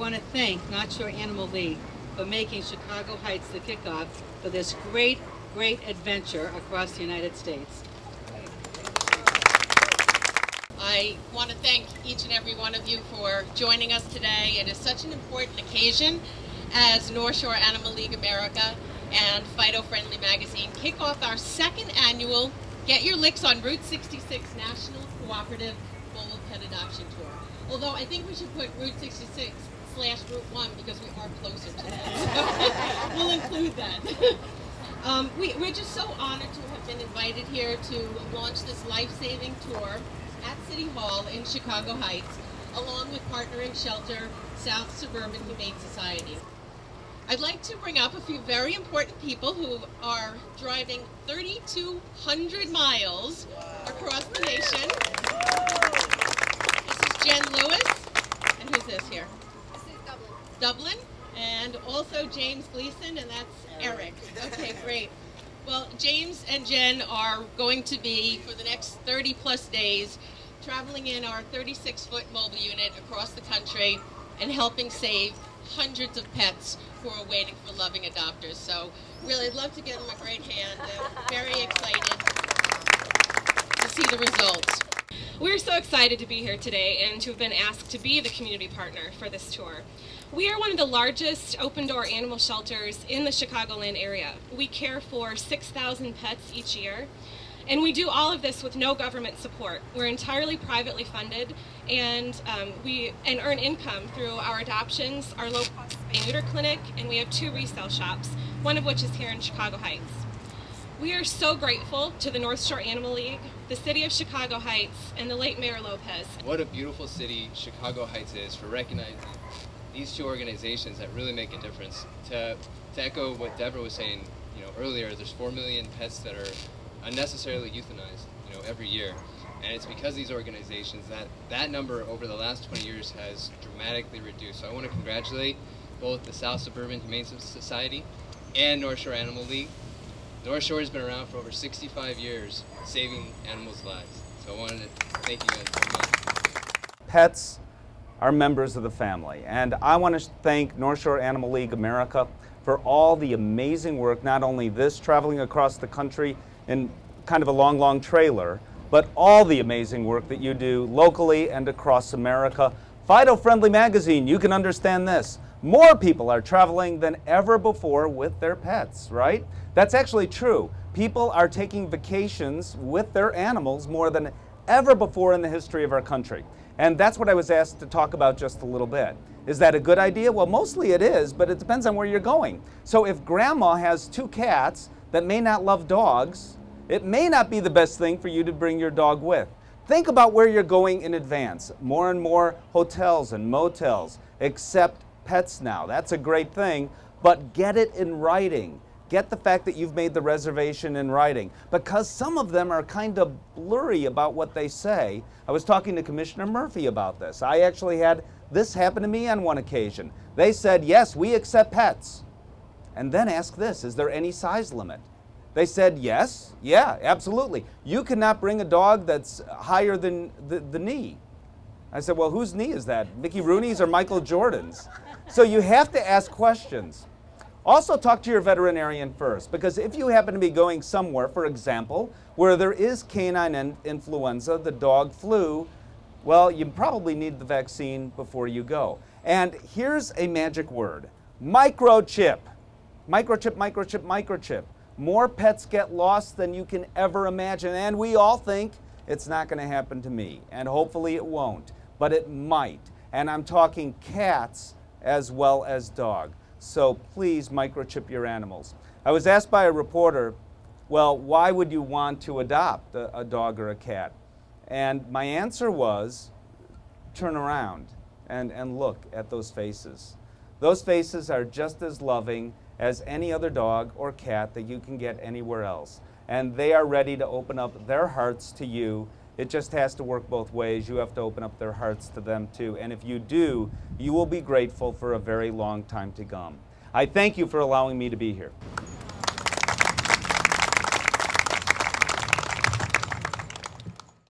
want to thank North Shore Animal League for making Chicago Heights the kickoff for this great adventure across the United States. I want to thank each and every one of you for joining us today. It is such an important occasion as North Shore Animal League America and FIDO Friendly Magazine kick off our second annual Get Your Licks on Route 66 National Cooperative Bull Pet Adoption Tour. Although I think we should put Route 66/Route 1 because we are closer to that. So we'll include that. We're just so honored to have been invited here to launch this life-saving tour at City Hall in Chicago Heights, along with partnering shelter South Suburban Humane Society. I'd like to bring up a few very important people who are driving 3,200 miles across the nation. This is Jen Lewis, and who's this here? This is Dublin. Dublin, and also James Gleason, and that's Eric. Okay, great. Well, James and Jen are going to be, for the next 30 plus days, traveling in our 36-foot mobile unit across the country and helping save hundreds of pets who are waiting for loving adopters. So really, I'd love to give them a great hand. Very excited to see the results. We're so excited to be here today and to have been asked to be the community partner for this tour. We are one of the largest open-door animal shelters in the Chicagoland area. We care for 6,000 pets each year, and we do all of this with no government support. We're entirely privately funded, and we earn income through our adoptions, our low-cost neuter clinic, and we have 2 resale shops, one of which is here in Chicago Heights. We are so grateful to the North Shore Animal League, the City of Chicago Heights, and the late Mayor Lopez. What a beautiful city Chicago Heights is for recognizing these 2 organizations that really make a difference. To echo what Deborah was saying, earlier, there's 4 million pets that are unnecessarily euthanized, every year, and it's because of these organizations that number over the last 20 years has dramatically reduced. So I want to congratulate both the South Suburban Humane Society and North Shore Animal League. North Shore has been around for over 65 years, saving animals' lives. So I wanted to thank you guys so much. Pets are members of the family, and I want to thank North Shore Animal League America for all the amazing work, not only this traveling across the country in kind of a long trailer, but all the amazing work that you do locally and across America. FIDO Friendly Magazine, you can understand this. More people are traveling than ever before with their pets, right? That's actually true. People are taking vacations with their animals more than ever before in the history of our country. And that's what I was asked to talk about just a little bit. Is that a good idea? Well, mostly it is, but it depends on where you're going. So if grandma has 2 cats that may not love dogs, it may not be the best thing for you to bring your dog with. Think about where you're going in advance. More and more hotels and motels accept pets now. That's a great thing, but get it in writing. Get the fact that you've made the reservation in writing, because some of them are kind of blurry about what they say. I was talking to Commissioner Murphy about this. I actually had this happen to me on one occasion. They said, yes, we accept pets. And then ask this, is there any size limit? They said, yes, yeah, absolutely. You cannot bring a dog that's higher than the knee. I said, well, whose knee is that? Mickey Rooney's or Michael Jordan's? So you have to ask questions. Also talk to your veterinarian first, because if you happen to be going somewhere, for example, where there is canine influenza, the dog flu, well, you probably need the vaccine before you go. And here's a magic word, microchip. Microchip, microchip, microchip. More pets get lost than you can ever imagine, and we all think it's not going to happen to me, and hopefully it won't, but it might. And I'm talking cats as well as dogs. So please microchip your animals. I was asked by a reporter, well, why would you want to adopt a dog or a cat? And my answer was, turn around and look at those faces. Those faces are just as loving as any other dog or cat that you can get anywhere else. And they are ready to open up their hearts to you. It just has to work both ways. You have to open up their hearts to them too. And if you do, you will be grateful for a very long time to come. I thank you for allowing me to be here.